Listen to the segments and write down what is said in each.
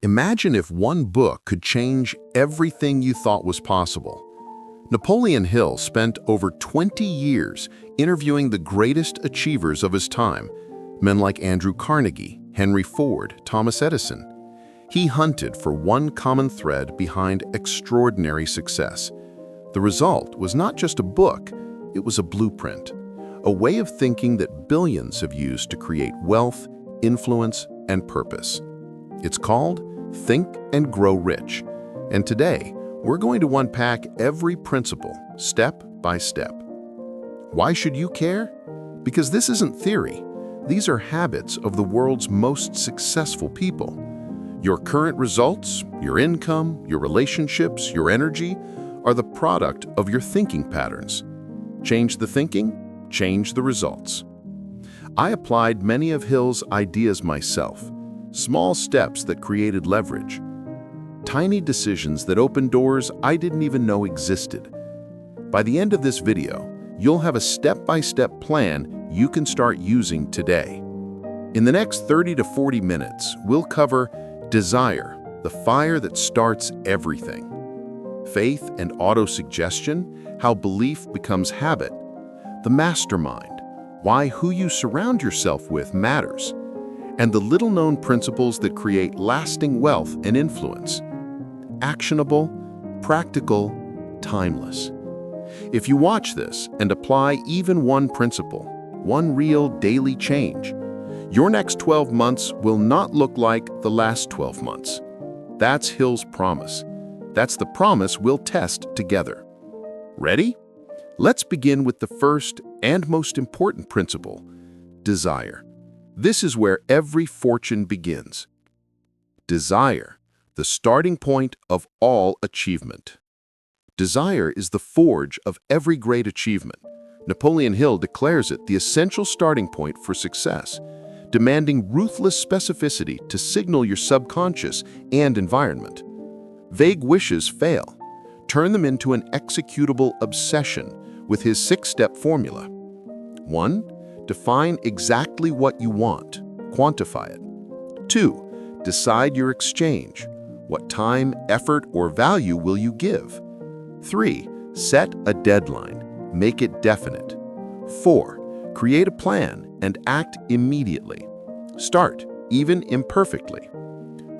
Imagine if one book could change everything you thought was possible. Napoleon Hill spent over 20 years interviewing the greatest achievers of his time, men like Andrew Carnegie, Henry Ford, Thomas Edison. He hunted for one common thread behind extraordinary success. The result was not just a book, it was a blueprint, a way of thinking that billions have used to create wealth, influence, and purpose. It's called Think and Grow Rich, and today we're going to unpack every principle, step by step. Why should you care? Because this isn't theory. These are habits of the world's most successful people. Your current results, your income, your relationships, your energy are the product of your thinking patterns. Change the thinking, change the results. I applied many of Hill's ideas myself, small steps that created leverage, tiny decisions that opened doors I didn't even know existed. By the end of this video, you'll have a step-by-step plan you can start using today. In the next 30 to 40 minutes, we'll cover desire, the fire that starts everything; faith and autosuggestion, how belief becomes habit; the mastermind, why who you surround yourself with matters; and the little-known principles that create lasting wealth and influence. Actionable, practical, timeless. If you watch this and apply even one principle, one real daily change, your next 12 months will not look like the last 12 months. That's Hill's promise. That's the promise we'll test together. Ready? Let's begin with the first and most important principle, desire. This is where every fortune begins. Desire, the starting point of all achievement. Desire is the forge of every great achievement. Napoleon Hill declares it the essential starting point for success, demanding ruthless specificity to signal your subconscious and environment. Vague wishes fail. Turn them into an executable obsession with his 6-step formula. 1. Define exactly what you want. Quantify it. 2. Decide your exchange. What time, effort, or value will you give? 3. Set a deadline. Make it definite. 4. Create a plan and act immediately. Start, even imperfectly.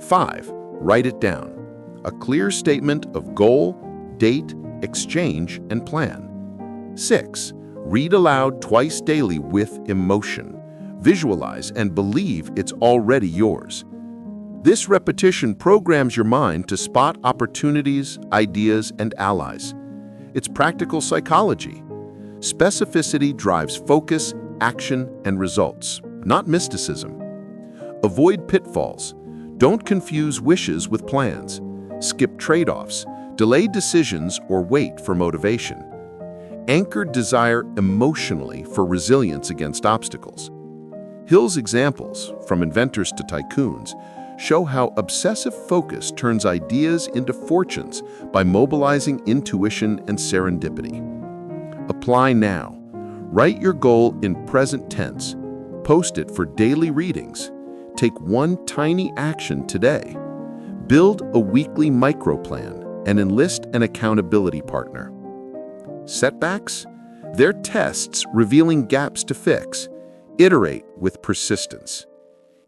5. Write it down. A clear statement of goal, date, exchange, and plan. 6. Read aloud twice daily with emotion. Visualize and believe it's already yours. This repetition programs your mind to spot opportunities, ideas, and allies. It's practical psychology. Specificity drives focus, action, and results, not mysticism. Avoid pitfalls. Don't confuse wishes with plans. Skip trade-offs, delay decisions, or wait for motivation. Anchor desire emotionally for resilience against obstacles. Hill's examples, from inventors to tycoons, show how obsessive focus turns ideas into fortunes by mobilizing intuition and serendipity. Apply now. Write your goal in present tense. Post it for daily readings. Take one tiny action today. Build a weekly micro-plan and enlist an accountability partner. Setbacks? They're tests revealing gaps to fix. Iterate with persistence.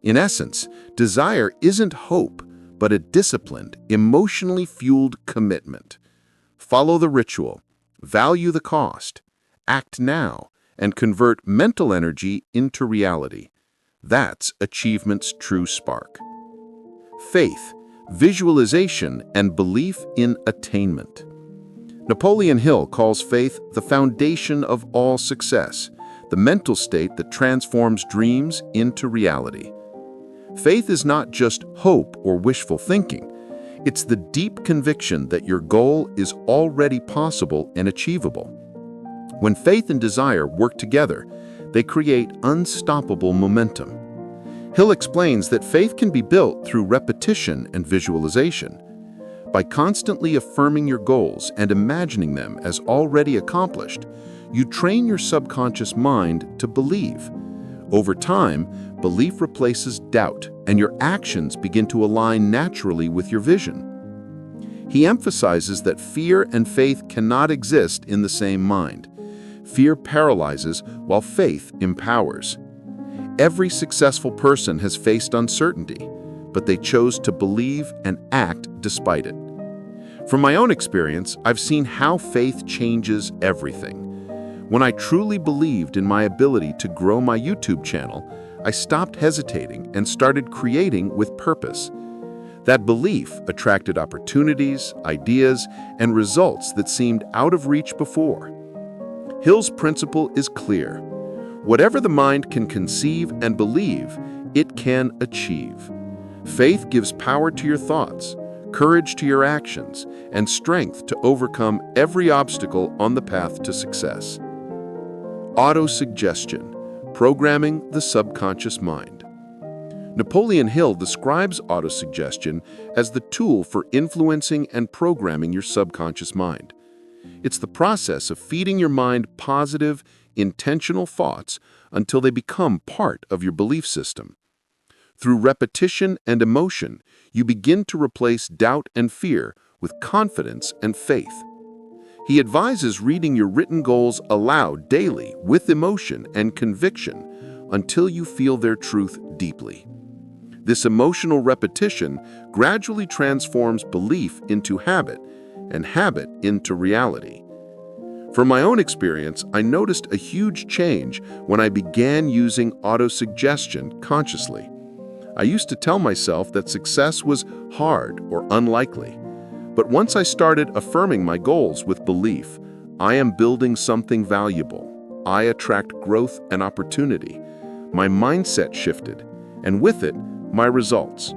In essence, desire isn't hope, but a disciplined, emotionally fueled commitment. Follow the ritual, value the cost, act now, and convert mental energy into reality. That's achievement's true spark. Faith, visualization, and belief in attainment. Napoleon Hill calls faith the foundation of all success, the mental state that transforms dreams into reality. Faith is not just hope or wishful thinking. It's the deep conviction that your goal is already possible and achievable. When faith and desire work together, they create unstoppable momentum. Hill explains that faith can be built through repetition and visualization. By constantly affirming your goals and imagining them as already accomplished, you train your subconscious mind to believe. Over time, belief replaces doubt and your actions begin to align naturally with your vision. He emphasizes that fear and faith cannot exist in the same mind. Fear paralyzes while faith empowers. Every successful person has faced uncertainty, but they chose to believe and act despite it. From my own experience, I've seen how faith changes everything. When I truly believed in my ability to grow my YouTube channel, I stopped hesitating and started creating with purpose. That belief attracted opportunities, ideas, and results that seemed out of reach before. Hill's principle is clear. Whatever the mind can conceive and believe, it can achieve. Faith gives power to your thoughts, courage to your actions, and strength to overcome every obstacle on the path to success. Autosuggestion, programming the subconscious mind. Napoleon Hill describes autosuggestion as the tool for influencing and programming your subconscious mind. It's the process of feeding your mind positive, intentional thoughts until they become part of your belief system. Through repetition and emotion, you begin to replace doubt and fear with confidence and faith. He advises reading your written goals aloud daily with emotion and conviction until you feel their truth deeply. This emotional repetition gradually transforms belief into habit and habit into reality. From my own experience, I noticed a huge change when I began using autosuggestion consciously. I used to tell myself that success was hard or unlikely. But once I started affirming my goals with belief, I am building something valuable. I attract growth and opportunity. My mindset shifted, and with it, my results.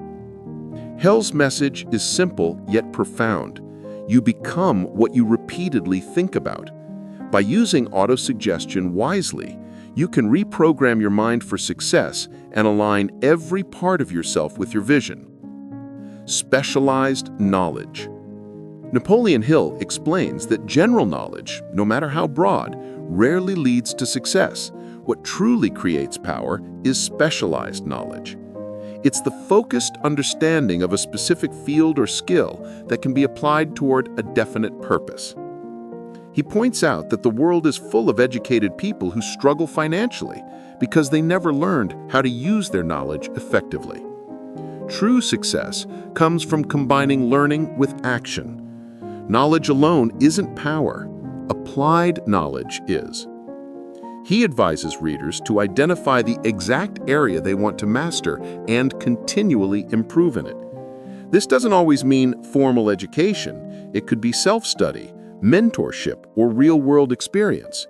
Hill's message is simple yet profound. You become what you repeatedly think about. By using autosuggestion wisely, you can reprogram your mind for success and align every part of yourself with your vision. Specialized knowledge. Napoleon Hill explains that general knowledge, no matter how broad, rarely leads to success. What truly creates power is specialized knowledge. It's the focused understanding of a specific field or skill that can be applied toward a definite purpose. He points out that the world is full of educated people who struggle financially because they never learned how to use their knowledge effectively. True success comes from combining learning with action. Knowledge alone isn't power. Applied knowledge is. He advises readers to identify the exact area they want to master and continually improve in it. This doesn't always mean formal education. It could be self-study, mentorship, or real-world experience.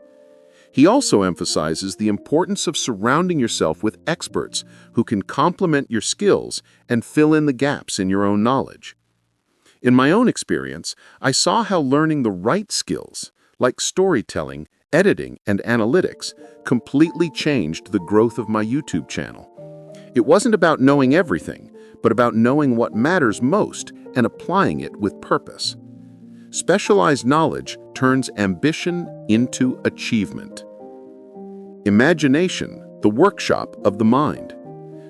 He also emphasizes the importance of surrounding yourself with experts who can complement your skills and fill in the gaps in your own knowledge. In my own experience, I saw how learning the right skills, like storytelling, editing, and analytics, completely changed the growth of my YouTube channel. It wasn't about knowing everything, but about knowing what matters most and applying it with purpose. Specialized knowledge turns ambition into achievement. Imagination, the workshop of the mind.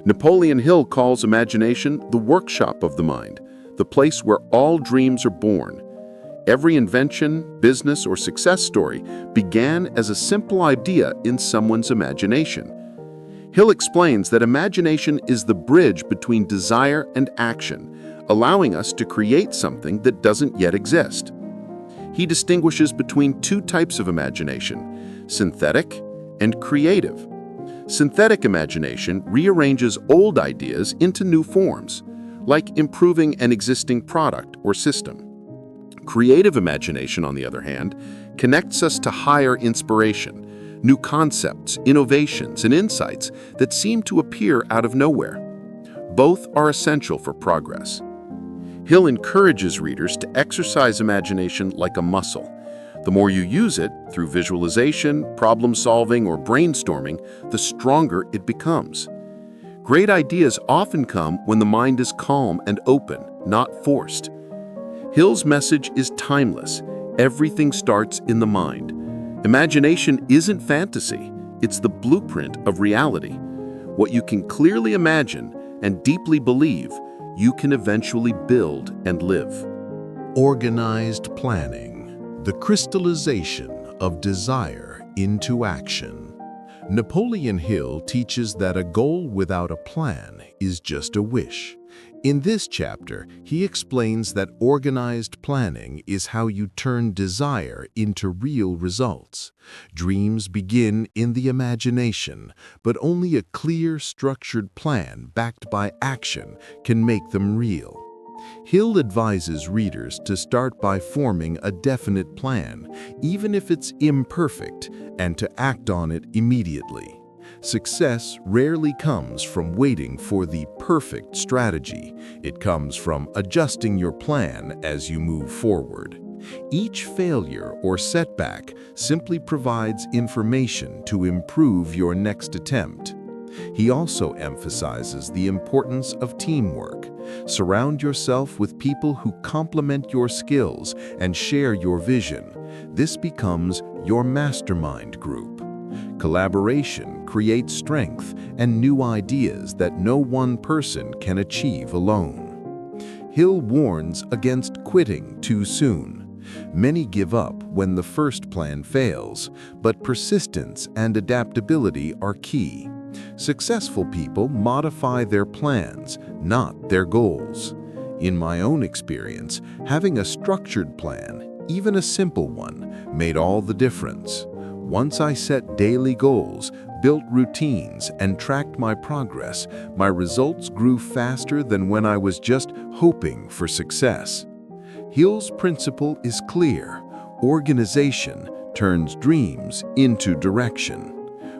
Napoleon Hill calls imagination the workshop of the mind, the place where all dreams are born. Every invention, business, or success story began as a simple idea in someone's imagination. Hill explains that imagination is the bridge between desire and action, allowing us to create something that doesn't yet exist. He distinguishes between two types of imagination, synthetic and creative. Synthetic imagination rearranges old ideas into new forms, like improving an existing product or system. Creative imagination, on the other hand, connects us to higher inspiration, new concepts, innovations, and insights that seem to appear out of nowhere. Both are essential for progress. Hill encourages readers to exercise imagination like a muscle. The more you use it, through visualization, problem-solving, or brainstorming, the stronger it becomes. Great ideas often come when the mind is calm and open, not forced. Hill's message is timeless. Everything starts in the mind. Imagination isn't fantasy. It's the blueprint of reality. What you can clearly imagine, and deeply believe you can eventually build and live. Organized planning, the crystallization of desire into action. Napoleon Hill teaches that a goal without a plan is just a wish. In this chapter, he explains that organized planning is how you turn desire into real results. Dreams begin in the imagination, but only a clear, structured plan backed by action can make them real. Hill advises readers to start by forming a definite plan, even if it's imperfect, and to act on it immediately. Success rarely comes from waiting for the perfect strategy. It comes from adjusting your plan as you move forward. Each failure or setback simply provides information to improve your next attempt. He also emphasizes the importance of teamwork. Surround yourself with people who complement your skills and share your vision. This becomes your mastermind group. Collaboration creates strength and new ideas that no one person can achieve alone. Hill warns against quitting too soon. Many give up when the first plan fails, but persistence and adaptability are key. Successful people modify their plans, not their goals. In my own experience, having a structured plan, even a simple one, made all the difference. Once I set daily goals, built routines, and tracked my progress, my results grew faster than when I was just hoping for success. Hill's principle is clear. Organization turns dreams into direction.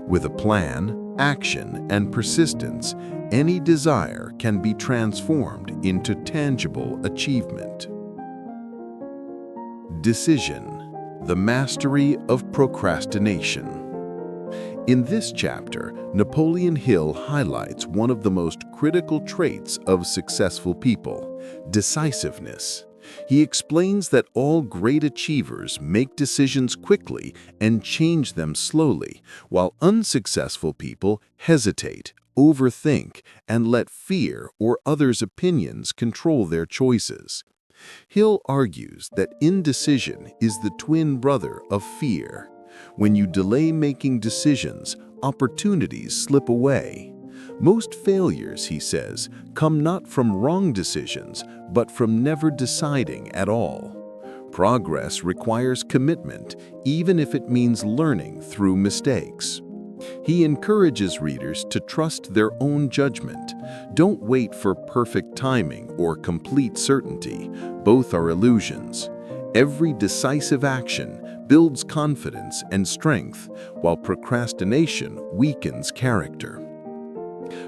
With a plan, action, and persistence, any desire can be transformed into tangible achievement. Decision, the mastery of procrastination. In this chapter, Napoleon Hill highlights one of the most critical traits of successful people: decisiveness. He explains that all great achievers make decisions quickly and change them slowly, while unsuccessful people hesitate, overthink, and let fear or others' opinions control their choices. Hill argues that indecision is the twin brother of fear. When you delay making decisions, opportunities slip away. Most failures, he says, come not from wrong decisions, but from never deciding at all. Progress requires commitment, even if it means learning through mistakes. He encourages readers to trust their own judgment. Don't wait for perfect timing or complete certainty. Both are illusions. Every decisive action builds confidence and strength, while procrastination weakens character.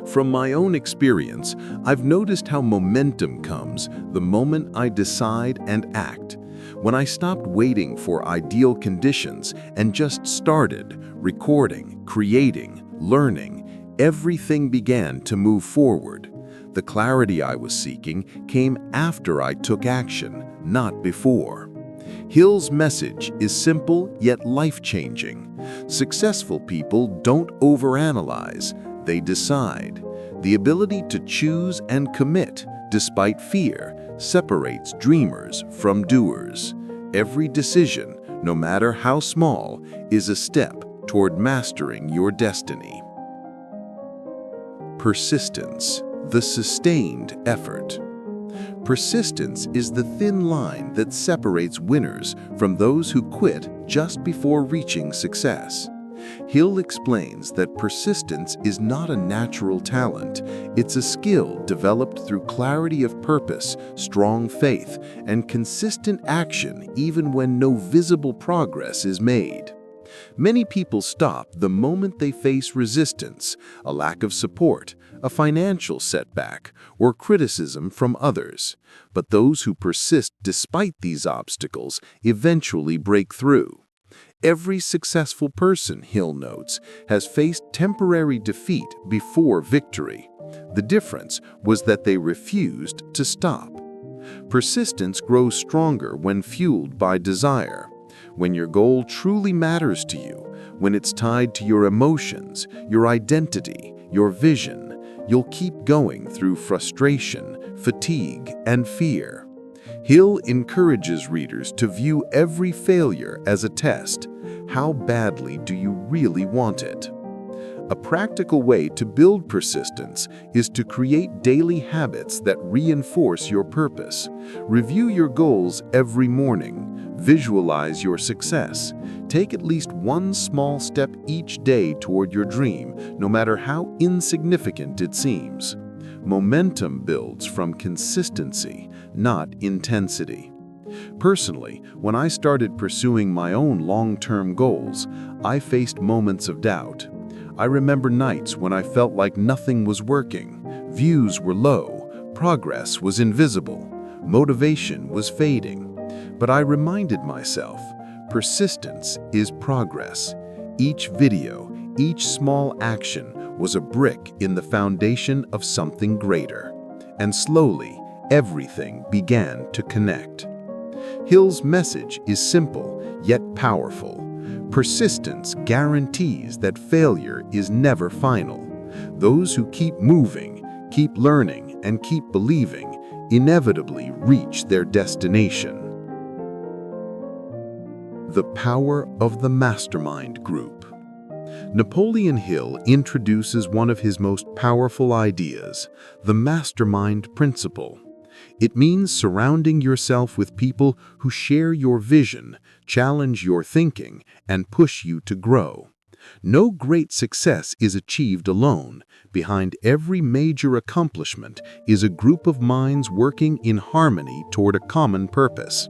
From my own experience, I've noticed how momentum comes the moment I decide and act. When I stopped waiting for ideal conditions and just started recording, creating, learning, everything began to move forward. The clarity I was seeking came after I took action, not before. Hill's message is simple yet life-changing. Successful people don't overanalyze. They decide. The ability to choose and commit, despite fear, separates dreamers from doers. Every decision, no matter how small, is a step toward mastering your destiny. Persistence, the sustained effort. Persistence is the thin line that separates winners from those who quit just before reaching success. Hill explains that persistence is not a natural talent. It's a skill developed through clarity of purpose, strong faith, and consistent action even when no visible progress is made. Many people stop the moment they face resistance, a lack of support, a financial setback, or criticism from others. But those who persist despite these obstacles eventually break through. Every successful person, Hill notes, has faced temporary defeat before victory. The difference was that they refused to stop. Persistence grows stronger when fueled by desire. When your goal truly matters to you, when it's tied to your emotions, your identity, your vision, you'll keep going through frustration, fatigue, and fear. Hill encourages readers to view every failure as a test. How badly do you really want it? A practical way to build persistence is to create daily habits that reinforce your purpose. Review your goals every morning. Visualize your success. Take at least one small step each day toward your dream, no matter how insignificant it seems. Momentum builds from consistency, not intensity. Personally, when I started pursuing my own long-term goals, I faced moments of doubt. I remember nights when I felt like nothing was working. Views were low, progress was invisible, motivation was fading. But I reminded myself, persistence is progress. Each video, each small action was a brick in the foundation of something greater. And slowly, everything began to connect. Hill's message is simple, yet powerful. Persistence guarantees that failure is never final. Those who keep moving, keep learning, and keep believing inevitably reach their destination. The power of the Mastermind group. Napoleon Hill introduces one of his most powerful ideas, the Mastermind principle. It means surrounding yourself with people who share your vision, challenge your thinking, and push you to grow. No great success is achieved alone. Behind every major accomplishment is a group of minds working in harmony toward a common purpose.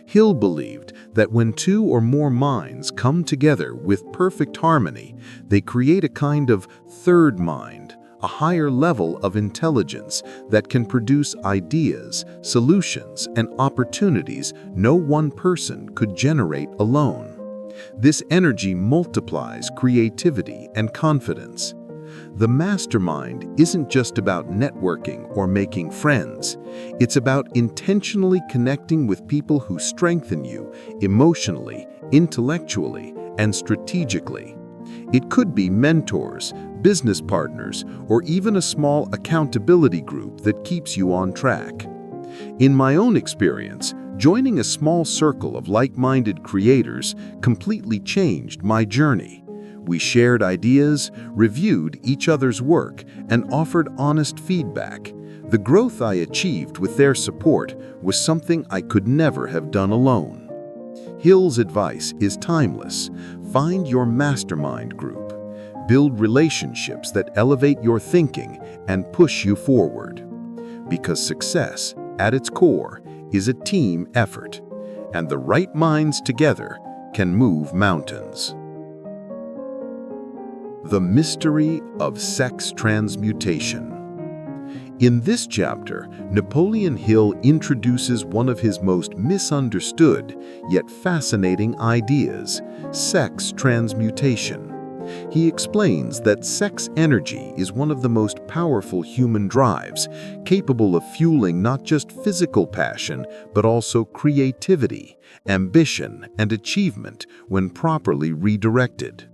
Hill believed that when two or more minds come together with perfect harmony, they create a kind of third mind, a higher level of intelligence that can produce ideas, solutions, and opportunities no one person could generate alone. This energy multiplies creativity and confidence. The mastermind isn't just about networking or making friends. It's about intentionally connecting with people who strengthen you emotionally, intellectually, and strategically. It could be mentors, business partners, or even a small accountability group that keeps you on track. In my own experience, joining a small circle of like-minded creators completely changed my journey. We shared ideas, reviewed each other's work, and offered honest feedback. The growth I achieved with their support was something I could never have done alone. Hill's advice is timeless. Find your mastermind group. Build relationships that elevate your thinking and push you forward. Because success, at its core, is a team effort, and the right minds together can move mountains. The mystery of sex transmutation. In this chapter, Napoleon Hill introduces one of his most misunderstood yet fascinating ideas, sex transmutation. He explains that sex energy is one of the most powerful human drives, capable of fueling not just physical passion, but also creativity, ambition, and achievement when properly redirected.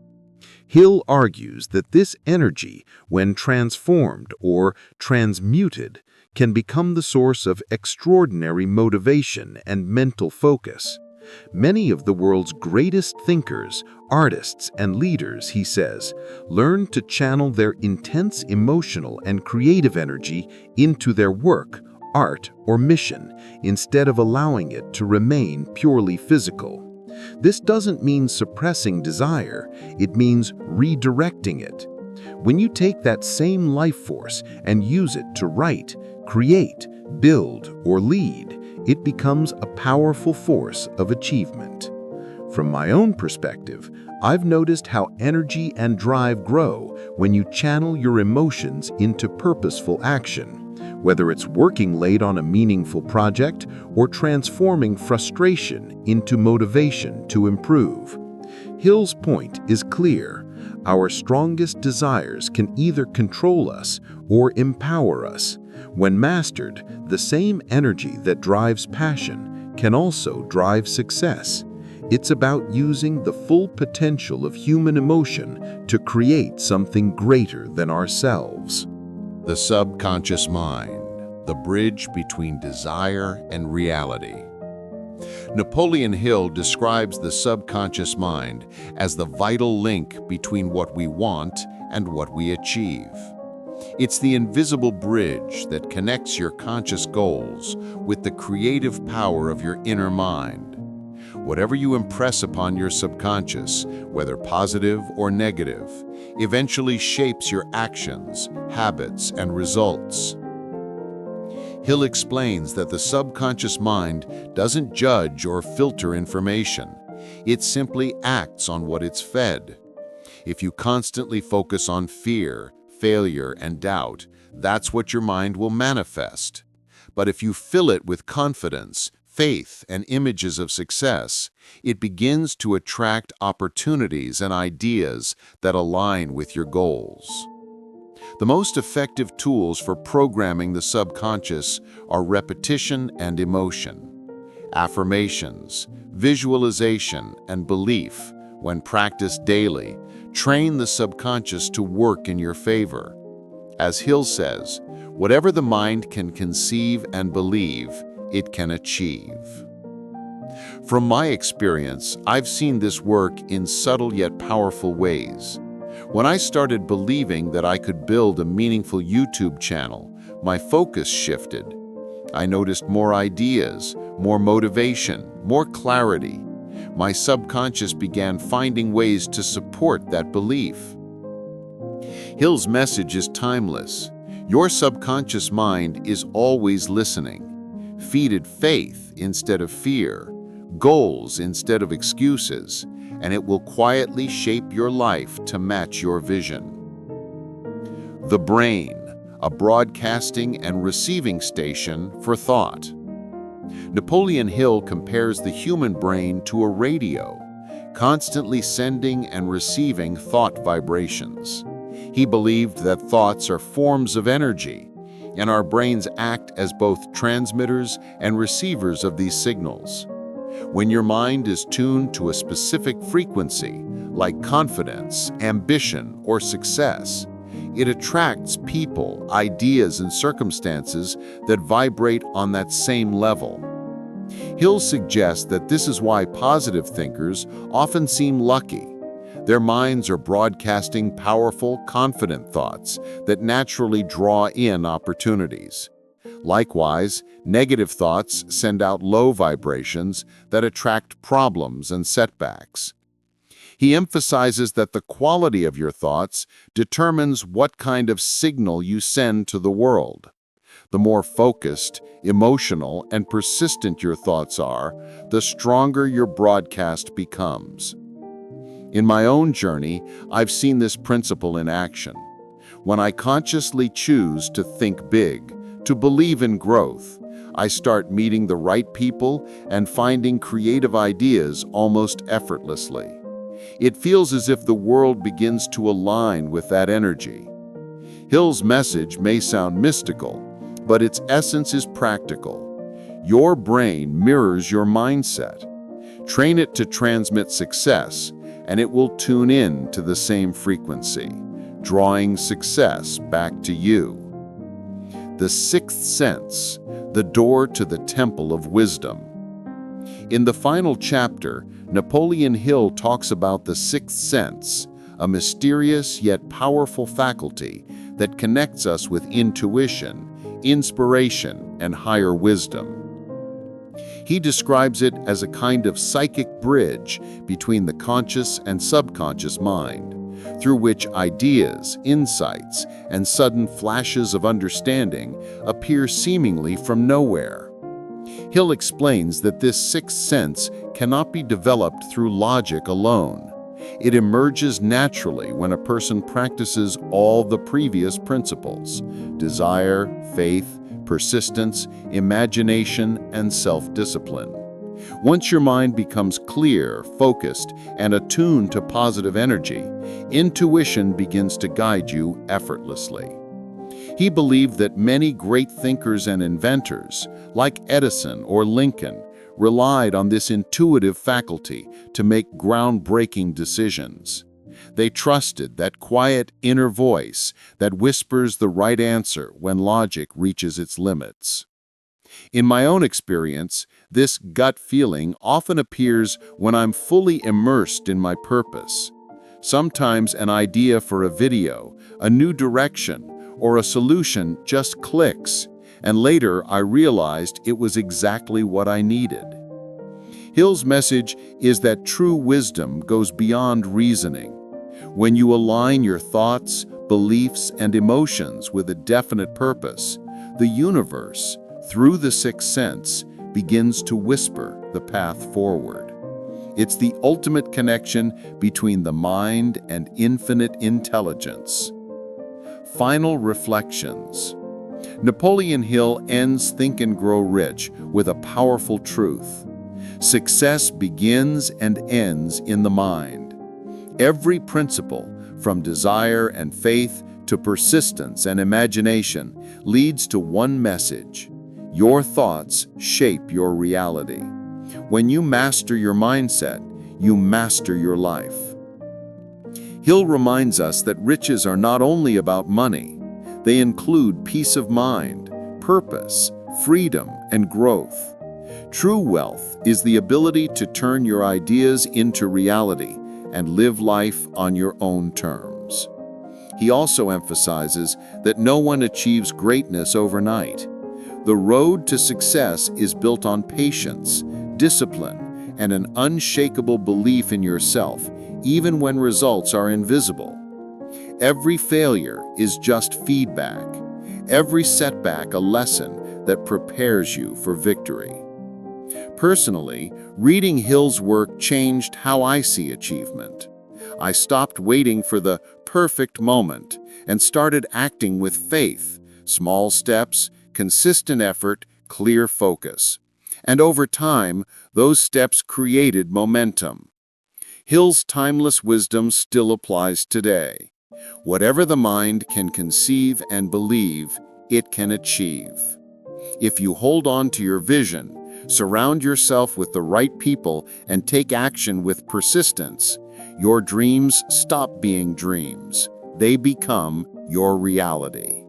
Hill argues that this energy, when transformed or transmuted, can become the source of extraordinary motivation and mental focus. Many of the world's greatest thinkers, artists, and leaders, he says, learn to channel their intense emotional and creative energy into their work, art, or mission, instead of allowing it to remain purely physical. This doesn't mean suppressing desire, it means redirecting it. When you take that same life force and use it to write, create, build, or lead, it becomes a powerful force of achievement. From my own perspective, I've noticed how energy and drive grow when you channel your emotions into purposeful action. Whether it's working late on a meaningful project or transforming frustration into motivation to improve. Hill's point is clear. Our strongest desires can either control us or empower us. When mastered, the same energy that drives passion can also drive success. It's about using the full potential of human emotion to create something greater than ourselves. The subconscious mind, the bridge between desire and reality. Napoleon Hill describes the subconscious mind as the vital link between what we want and what we achieve. It's the invisible bridge that connects your conscious goals with the creative power of your inner mind. Whatever you impress upon your subconscious, whether positive or negative, eventually shapes your actions, habits, and results. Hill explains that the subconscious mind doesn't judge or filter information. It simply acts on what it's fed. If you constantly focus on fear, failure, and doubt, that's what your mind will manifest. But if you fill it with confidence, faith, and images of success, it begins to attract opportunities and ideas that align with your goals. The most effective tools for programming the subconscious are repetition and emotion. Affirmations, visualization, and belief, when practiced daily, train the subconscious to work in your favor. As Hill says, whatever the mind can conceive and believe, it can achieve. From my experience, I've seen this work in subtle yet powerful ways. When I started believing that I could build a meaningful YouTube channel, my focus shifted. I noticed more ideas, more motivation, more clarity. My subconscious began finding ways to support that belief. Hill's message is timeless. Your subconscious mind is always listening. Feed it faith instead of fear, goals instead of excuses, and it will quietly shape your life to match your vision. The brain, a broadcasting and receiving station for thought. Napoleon Hill compares the human brain to a radio, constantly sending and receiving thought vibrations. He believed that thoughts are forms of energy, and our brains act as both transmitters and receivers of these signals. When your mind is tuned to a specific frequency, like confidence, ambition, or success, it attracts people, ideas, and circumstances that vibrate on that same level. Hill suggests that this is why positive thinkers often seem lucky. Their minds are broadcasting powerful, confident thoughts that naturally draw in opportunities. Likewise, negative thoughts send out low vibrations that attract problems and setbacks. He emphasizes that the quality of your thoughts determines what kind of signal you send to the world. The more focused, emotional, and persistent your thoughts are, the stronger your broadcast becomes. In my own journey, I've seen this principle in action. When I consciously choose to think big, to believe in growth, I start meeting the right people and finding creative ideas almost effortlessly. It feels as if the world begins to align with that energy. Hill's message may sound mystical, but its essence is practical. Your brain mirrors your mindset. Train it to transmit success, and it will tune in to the same frequency, drawing success back to you. The sixth sense, the door to the temple of wisdom. In the final chapter, Napoleon Hill talks about the sixth sense, a mysterious yet powerful faculty that connects us with intuition, inspiration, and higher wisdom. He describes it as a kind of psychic bridge between the conscious and subconscious mind, through which ideas, insights, and sudden flashes of understanding appear seemingly from nowhere. Hill explains that this sixth sense cannot be developed through logic alone. It emerges naturally when a person practices all the previous principles: desire, faith, persistence, imagination, and self-discipline. Once your mind becomes clear, focused, and attuned to positive energy, intuition begins to guide you effortlessly. He believed that many great thinkers and inventors, like Edison or Lincoln, relied on this intuitive faculty to make groundbreaking decisions. They trusted that quiet inner voice that whispers the right answer when logic reaches its limits. In my own experience, this gut feeling often appears when I'm fully immersed in my purpose. Sometimes an idea for a video, a new direction, or a solution just clicks, and later I realized it was exactly what I needed. Hill's message is that true wisdom goes beyond reasoning. When you align your thoughts, beliefs, and emotions with a definite purpose, the universe, through the sixth sense, begins to whisper the path forward. It's the ultimate connection between the mind and infinite intelligence. Final reflections. Napoleon Hill ends Think and Grow Rich with a powerful truth. Success begins and ends in the mind. Every principle, from desire and faith to persistence and imagination, leads to one message: your thoughts shape your reality. When you master your mindset, you master your life. Hill reminds us that riches are not only about money. They include peace of mind, purpose, freedom, and growth. True wealth is the ability to turn your ideas into reality and live life on your own terms. He also emphasizes that no one achieves greatness overnight. The road to success is built on patience, discipline, and an unshakable belief in yourself, even when results are invisible. Every failure is just feedback, every setback a lesson that prepares you for victory. Personally, reading Hill's work changed how I see achievement. I stopped waiting for the perfect moment and started acting with faith, small steps, consistent effort, clear focus. And over time, those steps created momentum. Hill's timeless wisdom still applies today. Whatever the mind can conceive and believe, it can achieve. If you hold on to your vision, surround yourself with the right people, and take action with persistence, your dreams stop being dreams. They become your reality.